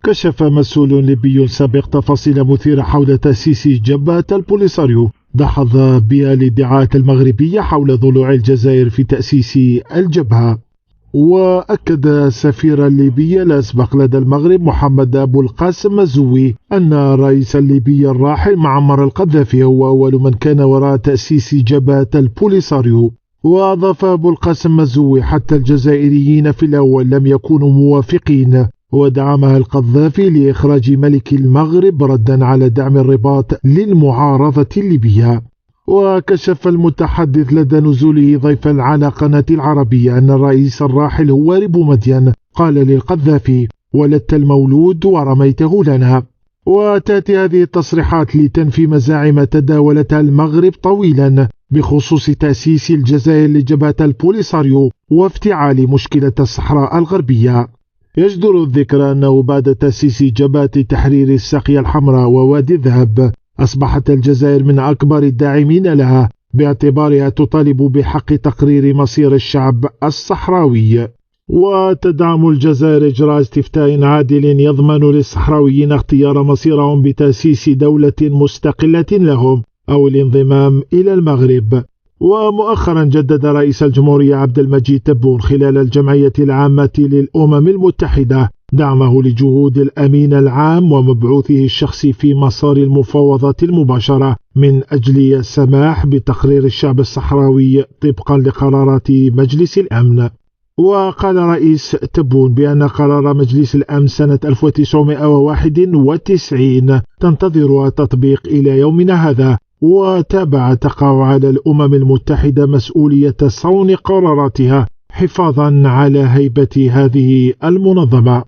كشف مسؤول ليبي سابق تفاصيل مثيرة حول تأسيس جبهة البوليساريو دحض بها الادعاءات المغربية حول ضلوع الجزائر في تأسيس الجبهة. وأكد السفير الليبي الأسبق لدى المغرب محمد أبو القاسم الزوي أن الرئيس الليبي الراحل معمر القذافي هو أول من كان وراء تأسيس جبهة البوليساريو. وأضاف أبو القاسم الزوي حتى الجزائريين في الأول لم يكونوا موافقين، ودعمها القذافي لإخراج ملك المغرب ردا على دعم الرباط للمعارضة الليبية. وكشف المتحدث لدى نزوله ضيفا على قناة العربية أن الرئيس الراحل هو ريبو مدين قال للقذافي: ولدت المولود ورميته لنا. وتأتي هذه التصريحات لتنفي مزاعم تداولتها المغرب طويلا بخصوص تأسيس الجزائر لجبهة البوليساريو وافتعال مشكلة الصحراء الغربية. يجدر الذكر أنه بعد تأسيس جبهة تحرير الساقية الحمراء ووادي الذهب أصبحت الجزائر من أكبر الداعمين لها باعتبارها تطالب بحق تقرير مصير الشعب الصحراوي. وتدعم الجزائر إجراء استفتاء عادل يضمن للصحراويين اختيار مصيرهم بتأسيس دولة مستقلة لهم أو الانضمام إلى المغرب. ومؤخرا جدد رئيس الجمهورية عبد المجيد تبون خلال الجمعية العامة للأمم المتحدة دعمه لجهود الأمين العام ومبعوثه الشخصي في مسار المفاوضات المباشرة من أجل السماح بتقرير الشعب الصحراوي طبقا لقرارات مجلس الأمن. وقال رئيس تبون بأن قرار مجلس الأمن سنة 1991 تنتظر تطبيق إلى يومنا هذا، وتابع تقع على الأمم المتحدة مسؤولية صون قراراتها حفاظا على هيبة هذه المنظمة.